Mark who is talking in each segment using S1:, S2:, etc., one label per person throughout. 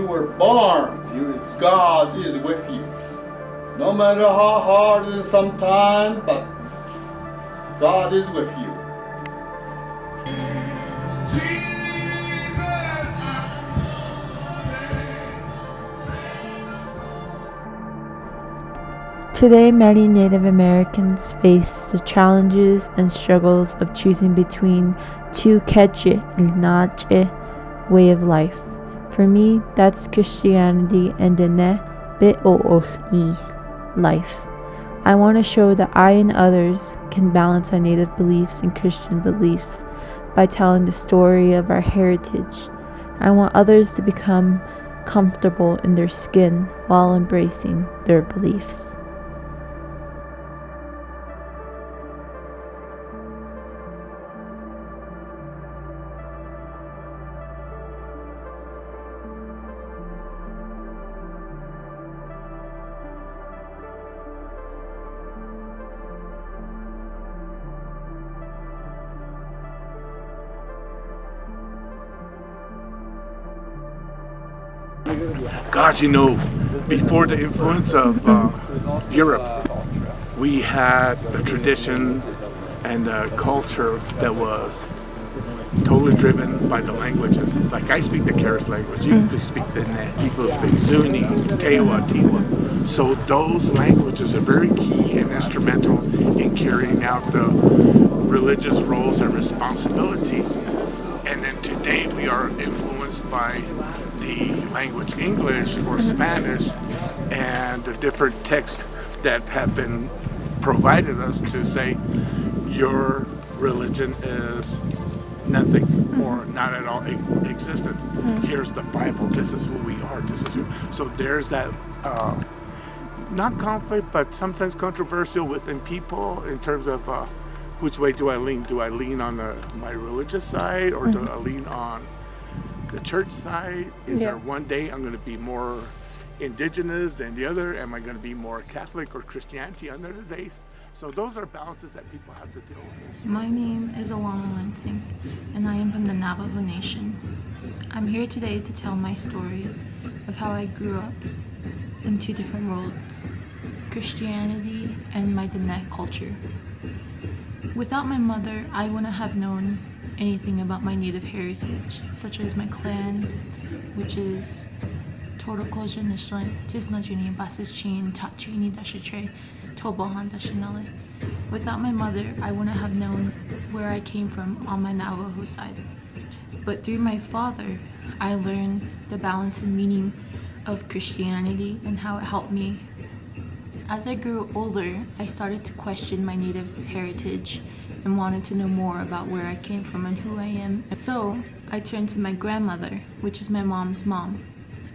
S1: you were born, God is with you. No matter how hard it is sometimes, but God is with you.
S2: Today, many Native Americans face the challenges and struggles of choosing between two keche and nache way of life. For me, that's Christianity and Diné life. I want to show that I and others can balance our Native beliefs and Christian beliefs by telling the story of our heritage. I want others to become comfortable in their skin while embracing their beliefs.
S3: God, before the influence of Europe, we had the tradition and the culture that was totally driven by the languages. Like I speak the Keres language, you could speak the Diné, people speak Zuni, Tewa, Tiwa. So those languages are very key and instrumental in carrying out the religious roles and responsibilities. And then today we are influenced by the language English or Spanish and the different texts that have been provided us to say your religion is nothing or not at all existent. Here's the Bible. This is who we are. So there's that not conflict, but sometimes controversial within people in terms of which way do I lean? Do I lean on my religious side or do I lean on the church side? Is there one day I'm going to be more indigenous than the other? Am I going to be more Catholic or Christianity on other days? So those are balances that people have to deal with.
S4: My name is Alana Lansing, and I am from the Navajo Nation. I'm here today to tell my story of how I grew up in two different worlds, Christianity and my Diné culture. Without my mother, I wouldn't have known anything about my Native heritage, such as my clan, which is Torokoja Nishlan, Tisnajuni, Basichin, Tachini, Dashitre, Tobohan, Dashinale. Without my mother, I wouldn't have known where I came from on my Navajo side. But through my father, I learned the balance and meaning of Christianity and how it helped me. As I grew older, I started to question my Native heritage and wanted to know more about where I came from and who I am. So I turned to my grandmother, which is my mom's mom,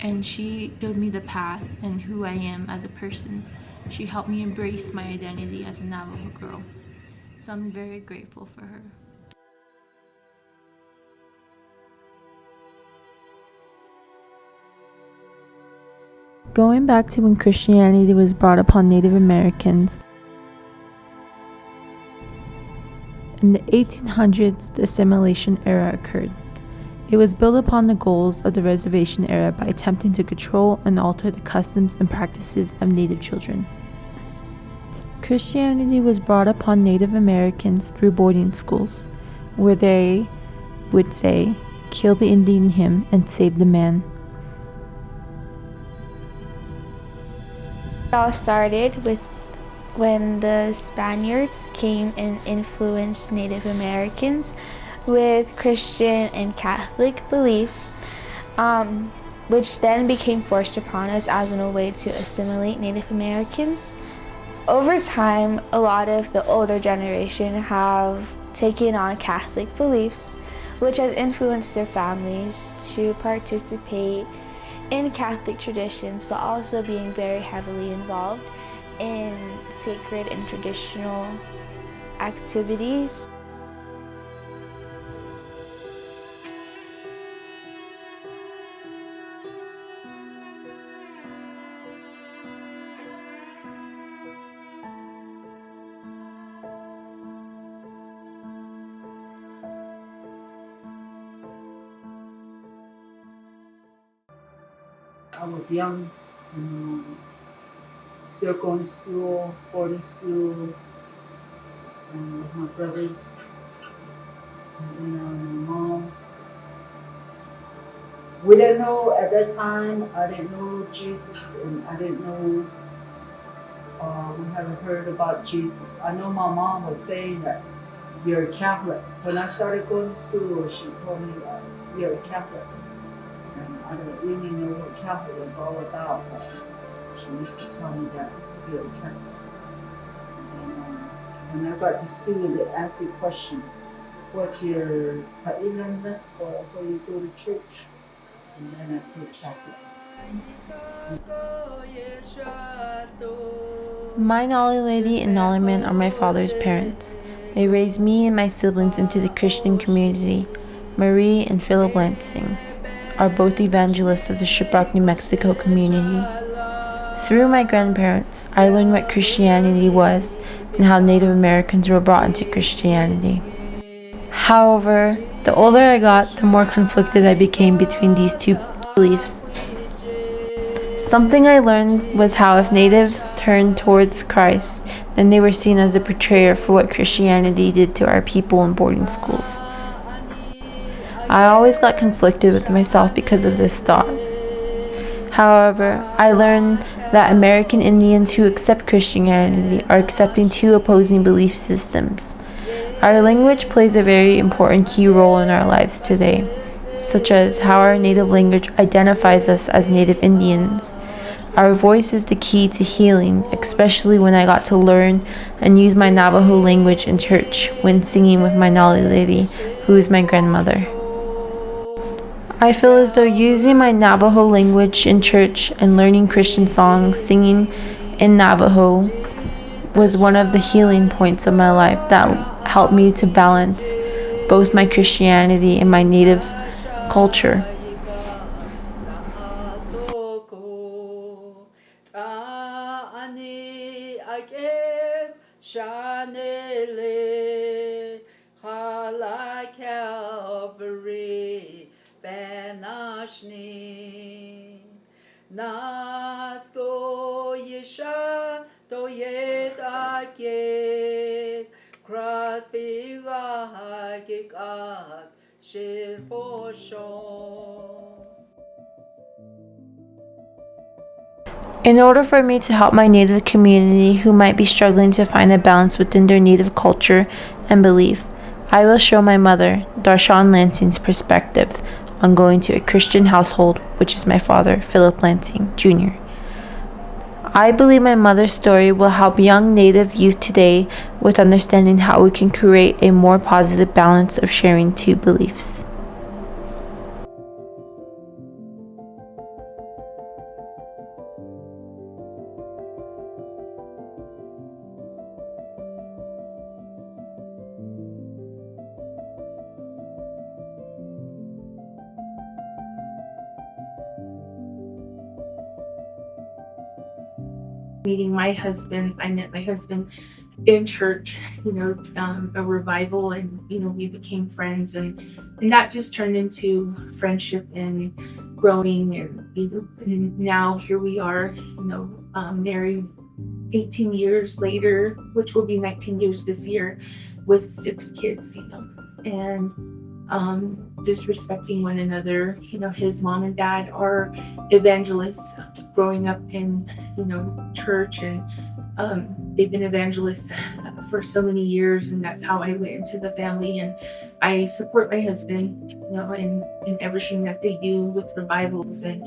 S4: and she showed me the path and who I am as a person. She helped me embrace my identity as a Navajo girl. So I'm very grateful for her.
S2: Going back to when Christianity was brought upon Native Americans, in the 1800s, the assimilation era occurred. It was built upon the goals of the reservation era by attempting to control and alter the customs and practices of Native children. Christianity was brought upon Native Americans through boarding schools, where they would say, "Kill the Indian him and save the man."
S5: It all started with when the Spaniards came and influenced Native Americans with Christian and Catholic beliefs, which then became forced upon us as a way to assimilate Native Americans. Over time, a lot of the older generation have taken on Catholic beliefs, which has influenced their families to participate in Catholic traditions, but also being very heavily involved in sacred and traditional activities.
S6: I was young and still going to school, boarding school, and with my brothers and my mom. We didn't know at that time. I didn't know Jesus, and I didn't know. We haven't heard about Jesus. I know my mom was saying that you're a Catholic. When I started going to school, she told me that you're a Catholic. And I didn't really know what Catholic was all about, but she used to tell me that you're a Catholic. And when I got to school, they asked you a question. What's your kainan or where you go to church? And then I said Catholic.
S2: My Nolly Lady and Nollyman are my father's parents. They raised me and my siblings into the Christian community. Marie and Philip Lansing are both evangelists of the Shiprock, New Mexico community. Through my grandparents, I learned what Christianity was and how Native Americans were brought into Christianity. However, the older I got, the more conflicted I became between these two beliefs. Something I learned was how if natives turned towards Christ, then they were seen as a betrayer for what Christianity did to our people in boarding schools. I always got conflicted with myself because of this thought. However, I learned that American Indians who accept Christianity are accepting two opposing belief systems. Our language plays a very important key role in our lives today, such as how our native language identifies us as Native Indians. Our voice is the key to healing, especially when I got to learn and use my Navajo language in church when singing with my Nolly Lady, who is my grandmother. I feel as though using my Navajo language in church and learning Christian songs, singing in Navajo, was one of the healing points of my life that helped me to balance both my Christianity and my native culture. In order for me to help my Native community who might be struggling to find a balance within their Native culture and belief, I will show my mother, Darshan Lansing's perspective on going to a Christian household, which is my father, Philip Lansing, Jr. I believe my mother's story will help young Native youth today with understanding how we can create a more positive balance of sharing two beliefs.
S7: Meeting my husband, I met my husband in church, a revival, and we became friends, and that just turned into friendship and growing, and now here we are, married 18 years later, which will be 19 years this year, with 6 kids, and just respecting one another. His mom and dad are evangelists, growing up in church, and they've been evangelists for so many years, and that's how I went into the family. And I support my husband in everything that they do with revivals, and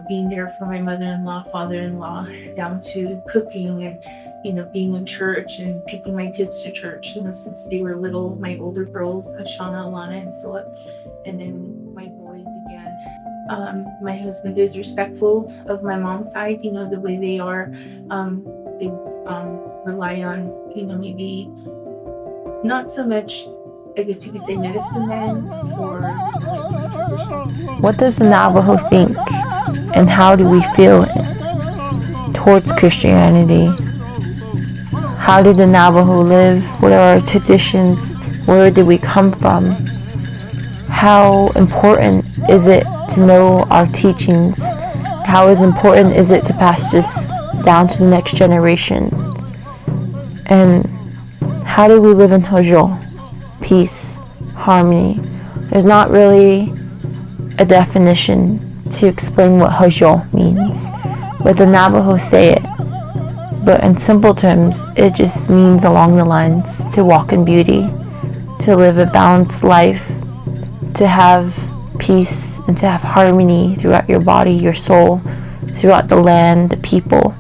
S7: being there for my mother-in-law, father-in-law, down to cooking, and being in church and taking my kids to church, since they were little. My older girls, Shauna, Alana, and Philip, and then my boys again. My husband is respectful of my mom's side, the way they are. They rely on, maybe not so much, I guess you could say, medicine men for
S2: What does the Navajo think, and how do we feel towards Christianity? How did the Navajo live? What are our traditions? Where did we come from? How important is it to know our teachings How important is it to pass this down to the next generation? And how do we live in Hojo? Peace, harmony. There's not really a definition to explain what Hojo means, but the Navajo say it. But in simple terms, it just means along the lines to walk in beauty, to live a balanced life, to have peace and to have harmony throughout your body, your soul, throughout the land, the people.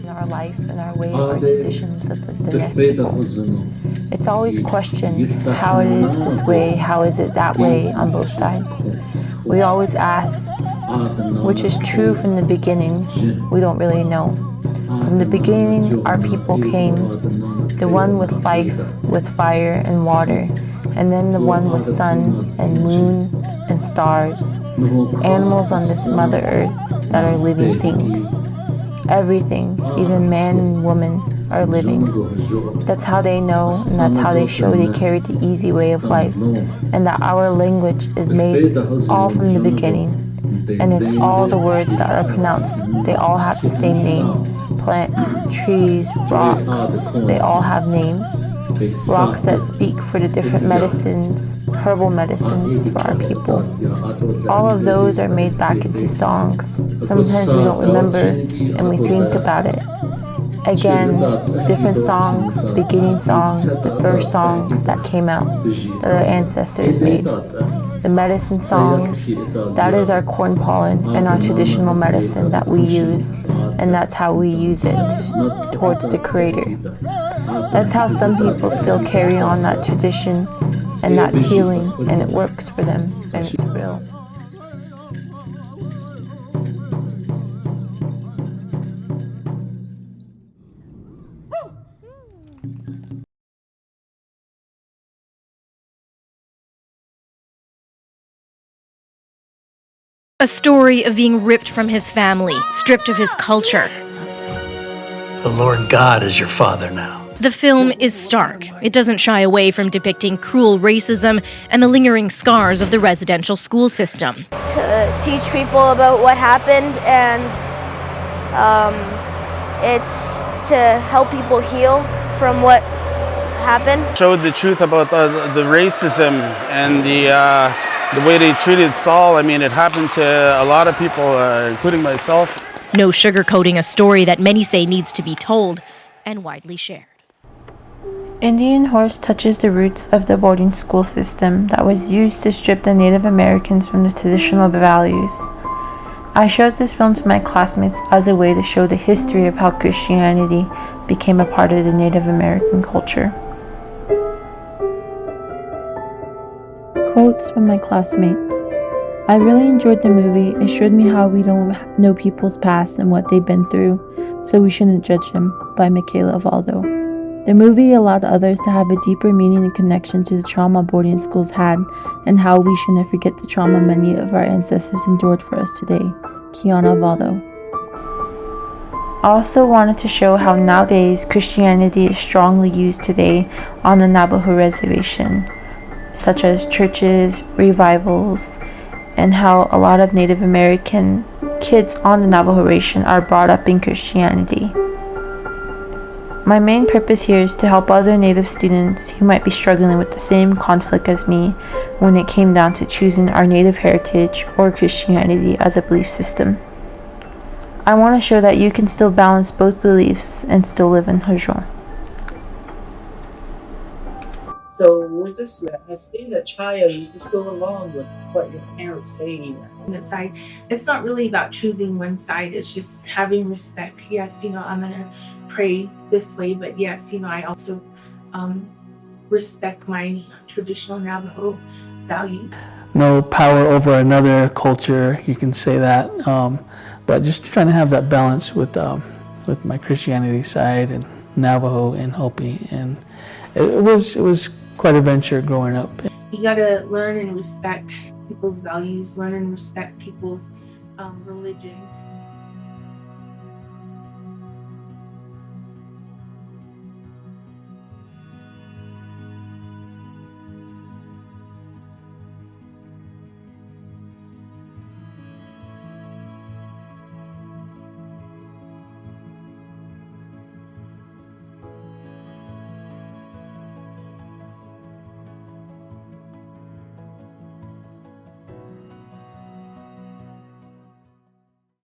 S2: Our life and our way, our traditions of the Diné people. It's always questioned how it is this way, how is it that way on both sides. We always ask, which is true from the beginning, we don't really know. From the beginning, our people came, the one with life, with fire and water, and then the one with sun and moon and stars, animals on this Mother Earth that are living things. Everything, even man and woman, are living. That's how they know, and that's how they show they carried the easy way of life, and that our language is made all from the beginning, and it's all the words that are pronounced. They all have the same name. Plants, trees, rock, they all have names. Rocks that speak for the different medicines, herbal medicines for our people. All of those are made back into songs. Sometimes we don't remember and we think about it. Again, different songs, beginning songs, the first songs that came out that our ancestors made. The medicine songs, that is our corn pollen and our traditional medicine that we use, and that's how we use it towards the Creator. That's how some people still carry on that tradition, and that's healing, and it works for them, and it's real.
S8: A story of being ripped from his family, stripped of his culture.
S9: The Lord God is your father now.
S8: The film is stark. It doesn't shy away from depicting cruel racism and the lingering scars of the residential school system.
S10: To teach people about what happened, and it's to help people heal from what happened.
S11: Showed the truth about the racism and the way they treated Saul. I mean, it happened to a lot of people, including myself.
S8: No sugarcoating a story that many say needs to be told and widely shared.
S2: Indian Horse touches the roots of the boarding school system that was used to strip the Native Americans from the traditional values. I showed this film to my classmates as a way to show the history of how Christianity became a part of the Native American culture. Quotes from my classmates. I really enjoyed the movie. It showed me how we don't know people's past and what they've been through, so we shouldn't judge them, by Michaela Valdo. The movie allowed others to have a deeper meaning and connection to the trauma boarding schools had, and how we shouldn't forget the trauma many of our ancestors endured for us today. Kiana Valdo. I also wanted to show how nowadays Christianity is strongly used today on the Navajo reservation, such as churches, revivals, and how a lot of Native American kids on the Navajo Reservation are brought up in Christianity. My main purpose here is to help other Native students who might be struggling with the same conflict as me when it came down to choosing our Native heritage or Christianity as a belief system. I want to show that you can still balance both beliefs and still live in Hojo.
S6: So we're just, as being a child, you just go along with what your parents say.
S7: On the side, it's not really about choosing one side. It's just having respect. Yes, I'm gonna pray this way, but yes, I also respect my traditional Navajo values.
S12: No power over another culture, you can say that, but just trying to have that balance with my Christianity side and Navajo and Hopi, and it was quite a venture growing up.
S7: You gotta learn and respect people's values, learn and respect people's religion.